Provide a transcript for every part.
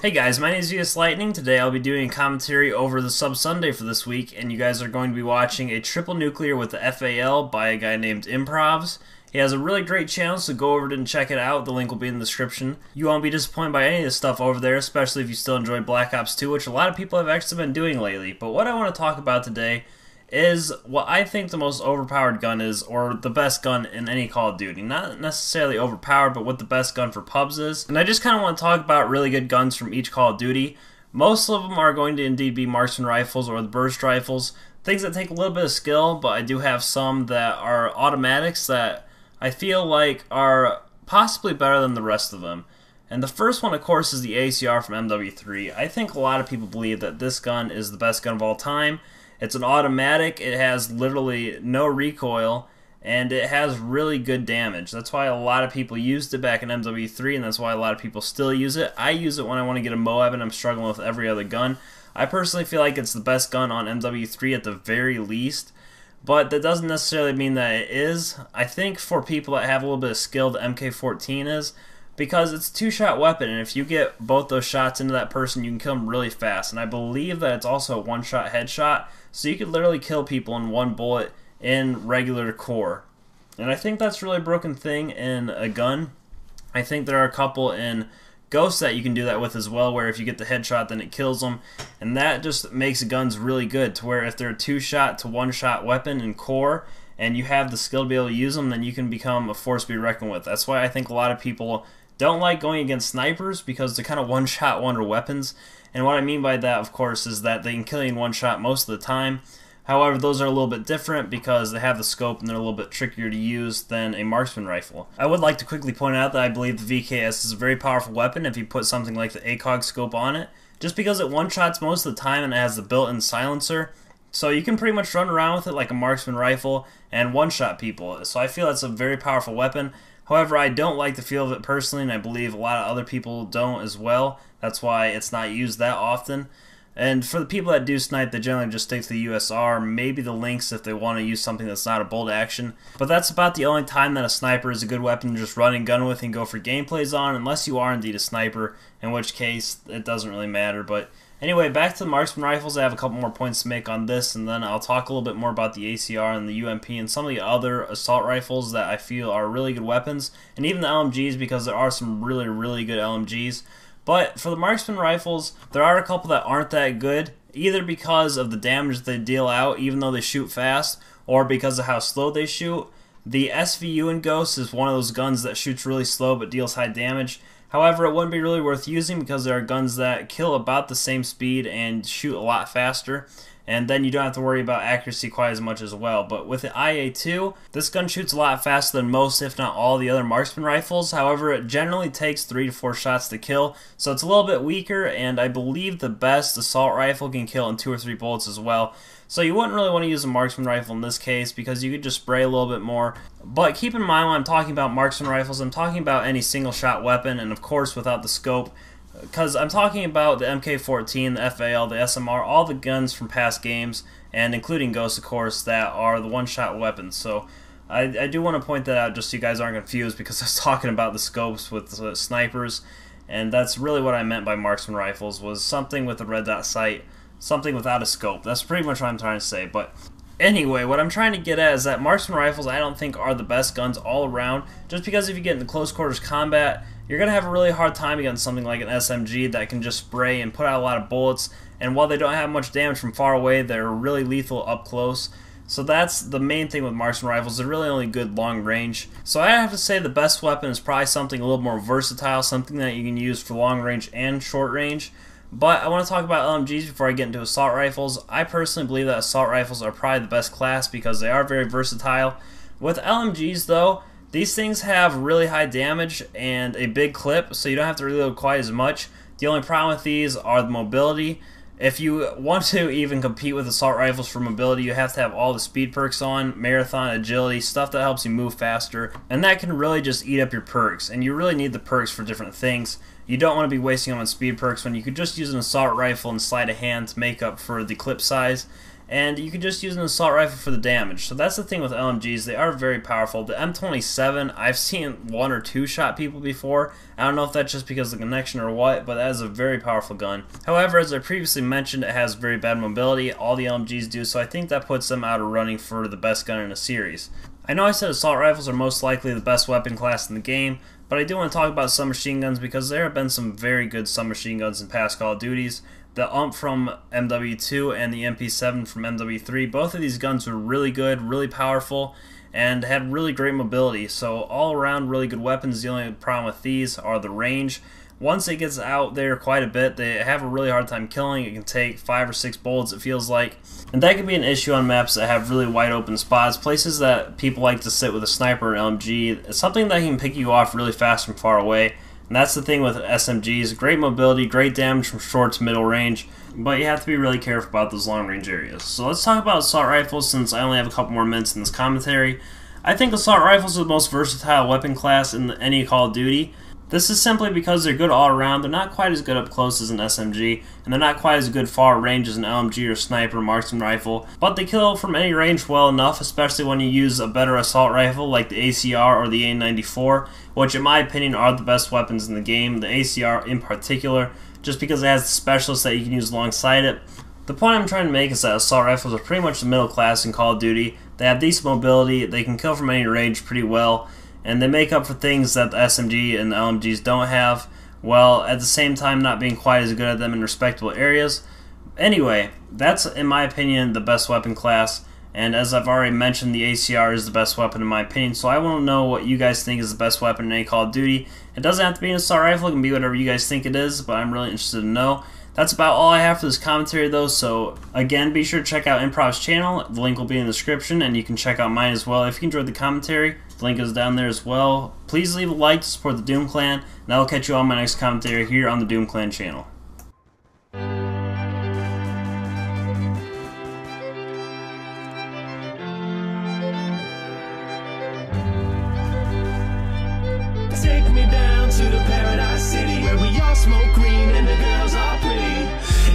Hey guys, my name is VS Lightning. Today I'll be doing a commentary over the Sub Sunday for this week, and you guys are going to be watching a triple nuclear with the FAL by a guy named Improvs. He has a really great channel, so go over and check it out. The link will be in the description. You won't be disappointed by any of the stuff over there, especially if you still enjoy Black Ops 2, which a lot of people have actually been doing lately. But what I want to talk about today is what I think the most overpowered gun is, or the best gun in any Call of Duty. Not necessarily overpowered, but what the best gun for pubs is. And I just kind of want to talk about really good guns from each Call of Duty. Most of them are going to indeed be marksman rifles or the burst rifles, things that take a little bit of skill, but I do have some that are automatics that I feel like are possibly better than the rest of them. And the first one, of course, is the ACR from MW3. I think a lot of people believe that this gun is the best gun of all time. It's an automatic, it has literally no recoil, and it has really good damage. That's why a lot of people used it back in MW3, and that's why a lot of people still use it. I use it when I want to get a Moab and I'm struggling with every other gun. I personally feel like it's the best gun on MW3 at the very least, but that doesn't necessarily mean that it is. I think for people that have a little bit of skill, the MK14 is, because it's a two-shot weapon, and if you get both those shots into that person, you can kill them really fast. And I believe that it's also a one-shot headshot, so you could literally kill people in one bullet in regular core. And I think that's really a broken thing in a gun. I think there are a couple in Ghost that you can do that with as well, where if you get the headshot, then it kills them. And that just makes guns really good, to where if they're a two-shot to one-shot weapon in core, and you have the skill to be able to use them, then you can become a force to be reckoned with. That's why I think a lot of people don't like going against snipers, because they're kind of one-shot wonder weapons. And what I mean by that, of course, is that they can kill you in one shot most of the time. However, those are a little bit different because they have the scope and they're a little bit trickier to use than a marksman rifle. I would like to quickly point out that I believe the VKS is a very powerful weapon if you put something like the ACOG scope on it, just because it one-shots most of the time and it has the built-in silencer. So you can pretty much run around with it like a marksman rifle and one-shot people. So I feel it's a very powerful weapon. However, I don't like the feel of it personally, and I believe a lot of other people don't as well. That's why it's not used that often. And for the people that do snipe, they generally just stick to the USR, maybe the Lynx if they want to use something that's not a bolt action. But that's about the only time that a sniper is a good weapon to just run and gun with and go for gameplays on, unless you are indeed a sniper, in which case it doesn't really matter. But anyway, back to the marksman rifles. I have a couple more points to make on this, and then I'll talk a little bit more about the ACR and the UMP and some of the other assault rifles that I feel are really good weapons, and even the LMGs, because there are some really good LMGs. But for the marksman rifles, there are a couple that aren't that good, either because of the damage they deal out even though they shoot fast, or because of how slow they shoot. The SVU in Ghost is one of those guns that shoots really slow but deals high damage. However, it wouldn't be really worth using because there are guns that kill about the same speed and shoot a lot faster, and then you don't have to worry about accuracy quite as much as well. But with the IA2, this gun shoots a lot faster than most, if not all, the other marksman rifles. However, it generally takes 3 to 4 shots to kill, so it's a little bit weaker, and I believe the best assault rifle can kill in 2 or 3 bullets as well. So you wouldn't really want to use a marksman rifle in this case because you could just spray a little bit more. But keep in mind, when I'm talking about marksman rifles, I'm talking about any single shot weapon, and of course without the scope, because I'm talking about the MK14, the FAL, the SMR, all the guns from past games, and including Ghost, of course, that are the one-shot weapons. So I do want to point that out just so you guys aren't confused, because I was talking about the scopes with the snipers, and that's really what I meant by marksman rifles, was something with a red dot sight, something without a scope. That's pretty much what I'm trying to say. But anyway, what I'm trying to get at is that marksman rifles I don't think are the best guns all around, just because if you get into close quarters combat, you're going to have a really hard time against something like an SMG that can just spray and put out a lot of bullets, and while they don't have much damage from far away, they're really lethal up close. So that's the main thing with marksman rifles. They're really only good long range. So I have to say the best weapon is probably something a little more versatile, something that you can use for long range and short range. But I want to talk about LMGs before I get into assault rifles. I personally believe that assault rifles are probably the best class because they are very versatile. With LMGs though, these things have really high damage and a big clip, so you don't have to reload quite as much. The only problem with these are the mobility. If you want to even compete with assault rifles for mobility, you have to have all the speed perks on, marathon, agility, stuff that helps you move faster, and that can really just eat up your perks, and you really need the perks for different things. You don't want to be wasting them on speed perks when you could just use an assault rifle and sleight of hand to make up for the clip size. and you can just use an assault rifle for the damage. So that's the thing with LMGs, they are very powerful. The M27, I've seen 1 or 2 shot people before. I don't know if that's just because of the connection or what, but that is a very powerful gun. However, as I previously mentioned, it has very bad mobility. All the LMGs do, so I think that puts them out of running for the best gun in a series. I know I said assault rifles are most likely the best weapon class in the game, but I do want to talk about submachine guns because there have been some very good submachine guns in past Call of Duties. The UMP from MW2 and the MP7 from MW3, both of these guns were really good, really powerful, and had really great mobility. So all around really good weapons. The only problem with these are the range. Once it gets out there quite a bit, they have a really hard time killing. It can take 5 or 6 bullets, it feels like. And that can be an issue on maps that have really wide open spots, places that people like to sit with a sniper or LMG. It's something that can pick you off really fast from far away. And that's the thing with SMGs, great mobility, great damage from short to middle range, but you have to be really careful about those long range areas. So let's talk about assault rifles since I only have a couple more minutes in this commentary. I think assault rifles are the most versatile weapon class in any Call of Duty. This is simply because they're good all around. They're not quite as good up close as an SMG, and they're not quite as good far range as an LMG or sniper or marksman rifle, but they kill from any range well enough, especially when you use a better assault rifle like the ACR or the A94, which in my opinion are the best weapons in the game, the ACR in particular, just because it has the specialists that you can use alongside it. The point I'm trying to make is that assault rifles are pretty much the middle class in Call of Duty. They have decent mobility, they can kill from any range pretty well, and they make up for things that the SMG and the LMGs don't have, while at the same time not being quite as good at them in respectable areas. Anyway, that's in my opinion the best weapon class, and as I've already mentioned, the ACR is the best weapon in my opinion, so I want to know what you guys think is the best weapon in any Call of Duty. It doesn't have to be an assault rifle, it can be whatever you guys think it is, but I'm really interested to know. That's about all I have for this commentary though, so again, be sure to check out Improv's channel. The link will be in the description, and you can check out mine as well if you enjoyed the commentary. The link is down there as well. Please leave a like to support the Doom Clan, and I will catch you on my next commentary here on the Doom Clan channel. Take me down to the paradise city where we all smoke green and the girls are pretty,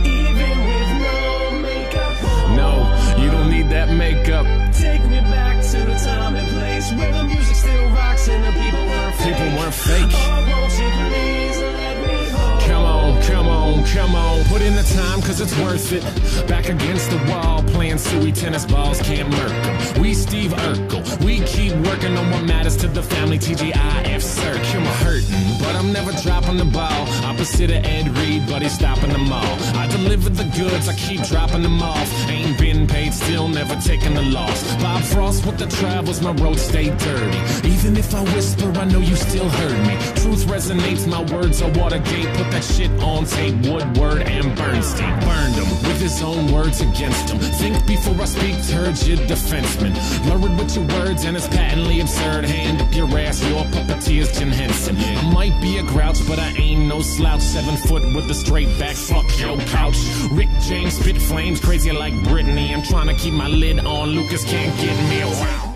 even with no makeup on. No, you don't need that makeup. Take me back to the time and place where the music still rocks and the people weren't fake. People weren't fake. Oh, won't you please let me home? Come on, come on, come on. Put in the time cause it's worth it. Back against the wall, playing suey tennis balls, can't murk 'em. We Steve Urkel, we keep working on what matters to the family. TGIF Cirque, I'm hurting, but I'm never dropping the ball. Opposite of Ed Reed, but he's stopping them all. I deliver the goods, I keep dropping them off. Ain't been paid, still never taking the loss. Bob Frost with the travels, my roads stay dirty. Even if I whisper, I know you still heard me. Truth resonates, my words are Watergate. Put that shit on tape, Woodward and Bernstein burned him with his own words against him. Think before I speak, turgid defenseman. Lurid with your words and it's patently absurd. Hand up your ass, your puppeteer's Jim Henson. I might be a grouch, but I ain't no slouch. 7 foot with a straight back, fuck your couch. Rick James spit flames, crazy like Britney. I'm trying to keep my lid on, Lucas can't get me. Wow.